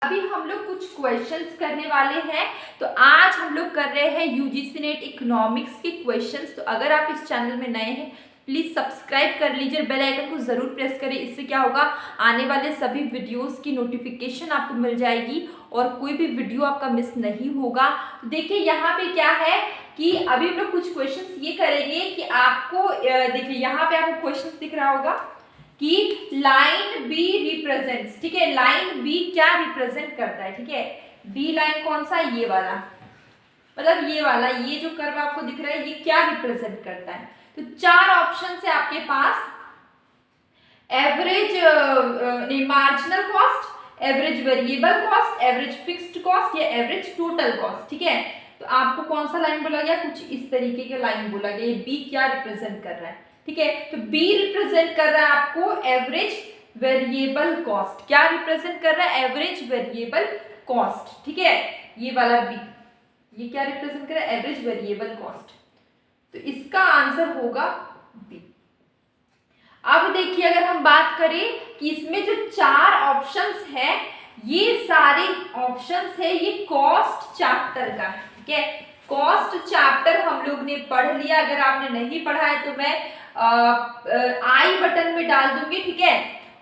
अभी हम लोग कुछ क्वेश्चंस करने वाले हैं। तो आज हम लोग कर रहे हैं यूजीसी नेट इकोनॉमिक्स के क्वेश्चंस। तो अगर आप इस चैनल में नए हैं प्लीज़ सब्सक्राइब कर लीजिए, बेल आइकन को ज़रूर प्रेस करें। इससे क्या होगा, आने वाले सभी वीडियोस की नोटिफिकेशन आपको मिल जाएगी और कोई भी वीडियो आपका मिस नहीं होगा। तो देखिए यहाँ पे क्या है कि अभी हम लोग कुछ क्वेश्चंस ये करेंगे कि आपको देखिए यहाँ पे आपको क्वेश्चन दिख रहा होगा कि लाइन बी रिप्रेजेंट्स, ठीक है, लाइन बी क्या रिप्रेजेंट करता है, ठीक है, बी लाइन कौन सा, ये वाला, मतलब ये वाला, ये जो कर्व आपको दिख रहा है ये क्या रिप्रेजेंट करता है। तो चार ऑप्शन है आपके पास, average marginal cost, average variable cost, average fixed cost या एवरेज टोटल कॉस्ट, ठीक है। तो आपको कौन सा लाइन बोला गया, कुछ इस तरीके के लाइन बोला गया, ये बी क्या रिप्रेजेंट कर रहा है, ठीक है। तो बी रिप्रेजेंट कर रहा है आपको एवरेज वेरिएबल कॉस्ट, क्या रिप्रेजेंट कर रहा है, एवरेज वेरिएबल कॉस्ट, ठीक है, ये वाला बी, ये क्या रिप्रेजेंट कर रहा है, एवरेज वेरिएबल कॉस्ट। तो इसका आंसर होगा बी। अब देखिए अगर हम बात करें कि इसमें जो चार ऑप्शंस है, ये सारे ऑप्शंस है ये कॉस्ट चैप्टर का, ठीक है। कॉस्ट चैप्टर हम लोग ने पढ़ लिया, अगर आपने नहीं पढ़ा है तो मैं आई बटन में डाल दूंगी, ठीक है।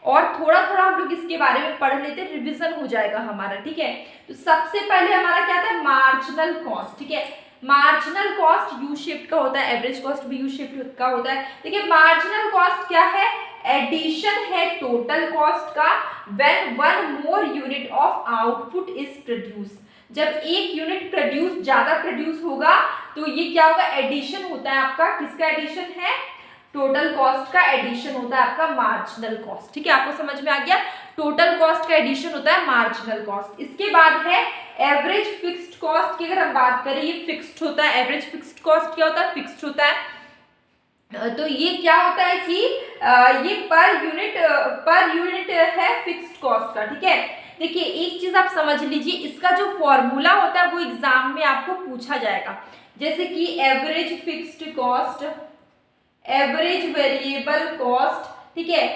और थोड़ा थोड़ा हम लोग इसके बारे में पढ़ लेते, रिवीजन हो जाएगा हमारा, ठीक है। तो सबसे पहले हमारा क्या था, मार्जिनल कॉस्ट, ठीक है। मार्जिनल कॉस्ट यू शेप का होता है, एवरेज कॉस्ट भी यू शेप का होता है। देखिए मार्जिनल कॉस्ट क्या है, एडिशन है टोटल कॉस्ट का when one more unit of output is produce. जब एक यूनिट ज्यादा प्रोड्यूस होगा तो ये क्या होगा, एडिशन होता है आपका, किसका एडिशन है, टोटल कॉस्ट का एडिशन होता है आपका मार्जिनल कॉस्ट, ठीक है। आपको समझ में आ गया, टोटल कॉस्ट का एडिशन होता है मार्जिनल कॉस्ट। इसके बाद है एवरेज फिक्स्ड कॉस्ट की, अगर हम बात करें ये फिक्स्ड होता है, एवरेज फिक्स्ड कॉस्ट क्या होता है, फिक्स्ड होता है। तो ये क्या होता है कि ये पर यूनिट है फिक्स्ड कॉस्ट का, ठीक है। देखिए एक चीज आप समझ लीजिए, इसका जो फॉर्मूला होता है वो एग्जाम में आपको पूछा जाएगा, जैसे कि average fixed cost, average variable cost, ठीक है।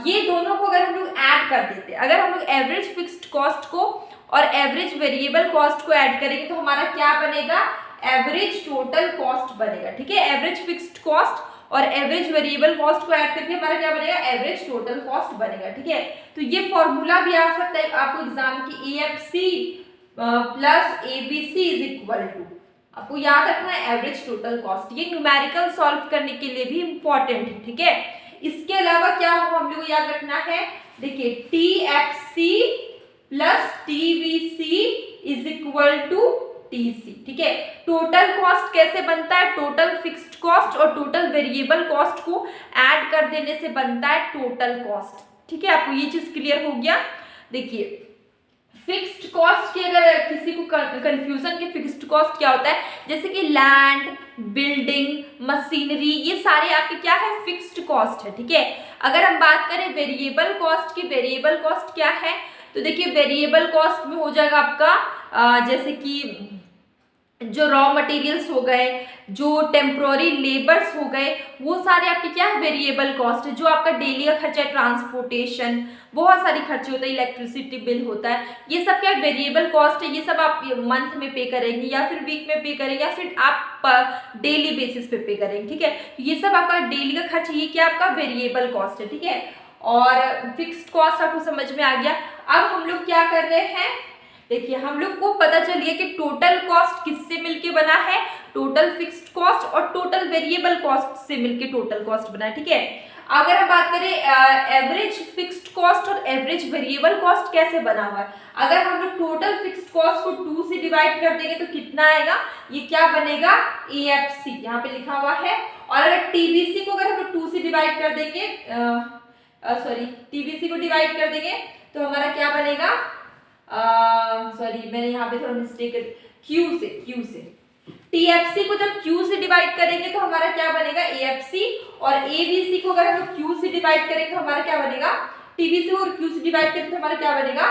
ये दोनों को अगर हम लोग ऐड कर देते, अगर हम लोग एवरेज फिक्स्ड कॉस्ट को और एवरेज वेरिएबल कॉस्ट को ऐड करेंगे तो हमारा क्या बनेगा, एवरेज टोटल कॉस्ट बनेगा, ठीक है। एवरेज फिक्स्ड कॉस्ट और एवरेज वेरिएबल कॉस्ट को ऐड करके हमारा क्या बनेगा, एवरेज टोटल कॉस्ट बनेगा, ठीक है। तो ये फॉर्मूला भी आ सकता है आपको एग्जाम की, AFC plus ABC is equal to, आपको याद रखना है एवरेज टोटल कॉस्ट। ये न्यूमेरिकल सॉल्व करने के लिए भी इंपॉर्टेंट है, ठीक है। इसके अलावा क्या हो हम लोग याद रखना है, देखिए TFC plus TVC is equal to TC, ठीक है। टोटल कॉस्ट कैसे बनता है, टोटल फिक्स्ड कॉस्ट और टोटल वेरिएबल कॉस्ट को ऐड कर देने से बनता है टोटल कॉस्ट, ठीक है। आपको ये चीज क्लियर हो गया। देखिए फिक्स्ड कॉस्ट की अगर किसी को कंफ्यूजन कि फिक्स्ड कॉस्ट क्या होता है, जैसे कि लैंड, बिल्डिंग, मशीनरी, ये सारे आपके क्या है, फिक्स्ड कॉस्ट है, ठीक है। अगर हम बात करें वेरिएबल कॉस्ट की, वेरिएबल कॉस्ट क्या है, तो देखिए वेरिएबल कॉस्ट में हो जाएगा आपका जैसे कि जो रॉ मटेरियल्स हो गए, जो टेम्प्रोरी लेबर्स हो गए, वो सारे आपके क्या है, वेरिएबल कॉस्ट है। जो आपका डेली का खर्चा है, ट्रांसपोर्टेशन, बहुत सारी खर्चे होते हैं, इलेक्ट्रिसिटी बिल होता है, ये सब क्या वेरिएबल कॉस्ट है। ये सब आप मंथ में पे करेंगे या फिर वीक में पे करेंगे या फिर आप डेली बेसिस पे करेंगे, ठीक है। ये सब आपका डेली का खर्चा, ये क्या आपका वेरिएबल कॉस्ट है, ठीक है। और फिक्स्ड कॉस्ट आपको समझ में आ गया। अब हम लोग क्या कर रहे हैं, देखिए हम लोग को पता चलिए कि टोटल कॉस्ट किससे मिलके बना है, टोटल फिक्स्ड कॉस्ट और टोटल वेरिएबल कॉस्ट से मिलके टोटल कॉस्ट बना है, ठीक है। अगर हम बात करें एवरेज फिक्स्ड कॉस्ट और एवरेज वेरिएबल कॉस्ट कैसे बना हुआ है, अगर हम लोग टोटल फिक्स्ड कॉस्ट को 2 से डिवाइड कर देंगे तो कितना आएगा, ये क्या बनेगा, AFC यहाँ पे लिखा हुआ है। और अगर TVC को अगर हम लोग 2 से डिवाइड कर देंगे, TVC को डिवाइड कर देंगे तो हमारा क्या बनेगा, मैंने यहाँ पे थोड़ा मिस्टेक कर, Q से TFC को जब Q से डिवाइड करेंगे तो हमारा क्या बनेगा, AFC, और ABC को अगर हम लोग Q से डिवाइड करेंगे तो हमारा क्या बनेगा, TBC और Q से डिवाइड करेंगे तो हमारा क्या बनेगा,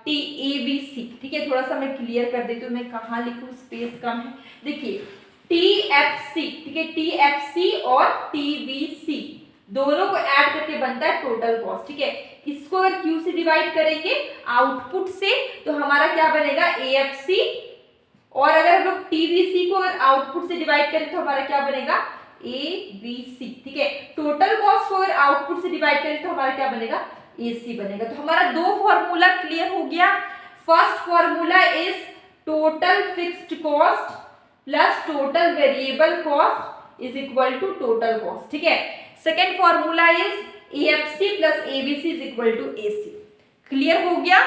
TABC, ठीक है। थोड़ा सा मैं क्लियर कर देती हूँ, मैं कहाँ लिखूँ, स्पेस कम है। देखिए TFC, ठीक है, TFC और TBC, दोनों को ऐड करके बनता है टोटल कॉस्ट, ठीक है। इसको अगर Q से डिवाइड करेंगे आउटपुट से तो हमारा क्या बनेगा AFC, और अगर हम लोग TVC को अगर आउटपुट से डिवाइड करें तो हमारा क्या बनेगा ABC, ठीक है। टोटल कॉस्ट को अगर आउटपुट से डिवाइड करें तो हमारा क्या बनेगा AC बनेगा। तो हमारा दो फॉर्मूला क्लियर हो गया। First formula is total fixed cost plus total variable cost is equal to total cost, ठीक है। Second formula is AFC plus ABC is equal to AC। Clear हो गया।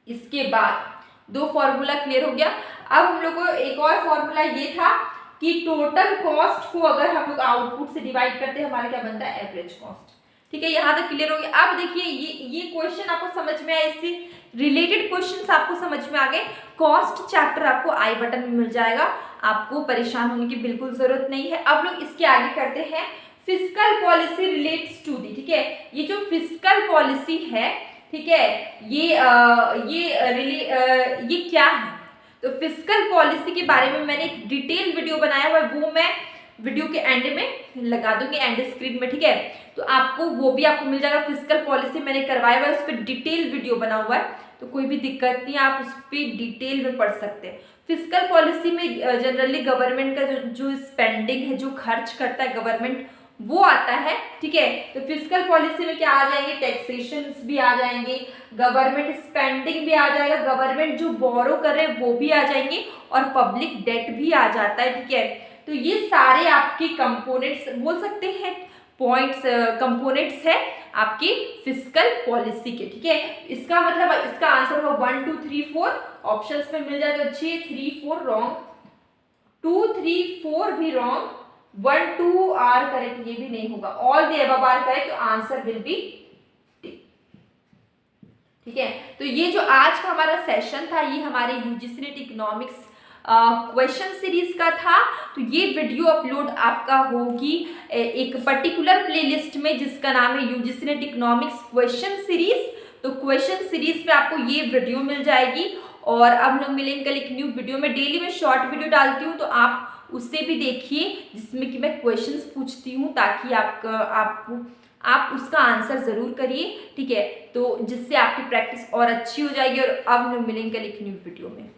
इसके बाद दो फॉर्मूला क्लियर हो गया। अब हम लोग को एक और फॉर्मूला ये था कि टोटल कॉस्ट को अगर हम लोग आउटपुट से डिवाइड करते हैं हमारा क्या बनता है एवरेज कॉस्ट, ठीक है। यहाँ तक क्लियर हो गया। अब देखिए ये क्वेश्चन आपको समझ में आया, इससे रिलेटेड क्वेश्चंस आपको समझ में आ गए। कॉस्ट चैप्टर आपको आई बटन में मिल जाएगा, आपको परेशान होने की बिल्कुल जरूरत नहीं है। अब लोग इसके आगे करते हैं fiscal policy relates to the, ठीक है। ये जो फिस्कल पॉलिसी है, ठीक है, ये क्या है। तो फिस्कल पॉलिसी के बारे में मैंने एक डिटेल वीडियो बनाया हुआ है, वो मैं वीडियो के एंड में लगा दूंगी, एंड स्क्रीन में, ठीक है। तो आपको वो भी आपको मिल जाएगा। फिस्कल पॉलिसी मैंने करवाया हुआ है, उस पर डिटेल वीडियो बना हुआ है, तो कोई भी दिक्कत नहीं, आप उस पर डिटेल में पढ़ सकते हैं। फिस्कल पॉलिसी में जनरली गवर्नमेंट का जो स्पेंडिंग है, जो खर्च करता है गवर्नमेंट, वो आता है, ठीक है। तो फिस्कल पॉलिसी में क्या आ जाएंगे, टैक्सेशन भी आ जाएंगे, गवर्नमेंट स्पेंडिंग भी आ जाएगा, गवर्नमेंट जो बोरो कर रहे हैं वो भी आ जाएंगे, और पब्लिक डेट भी आ जाता है, ठीक है। तो ये सारे आपके कंपोनेंट्स बोल सकते हैं, पॉइंट्स कंपोनेंट्स है आपकी फिस्कल पॉलिसी के, ठीक है। इसका मतलब इसका आंसर होगा 1 2 3 4 ऑप्शंस में मिल जाएगा। 6 3 4 रॉन्ग, 2 3 4 भी रॉन्ग, 1 2 आर करेक्ट, ये भी नहीं होगा। All the above are correct, तो आंसर विल बी, ठीक है। तो ये जो आज का हमारा सेशन था, ये हमारे UGC net economics question series का था। तो ये वीडियो अपलोड आपका होगी एक पर्टिकुलर प्लेलिस्ट में जिसका नाम है UGC net economics question series. तो क्वेश्चन सीरीज पे आपको ये वीडियो मिल जाएगी, और अब हम लोग मिलेंगे कल एक न्यू वीडियो में। डेली मैं शॉर्ट वीडियो डालती हूँ, तो आप उससे भी देखिए, जिसमें कि मैं क्वेश्चंस पूछती हूँ, ताकि आप उसका आंसर जरूर करिए, ठीक है। तो जिससे आपकी प्रैक्टिस और अच्छी हो जाएगी। और अब हम लोग मिलेंगे कल एक न्यू वीडियो में।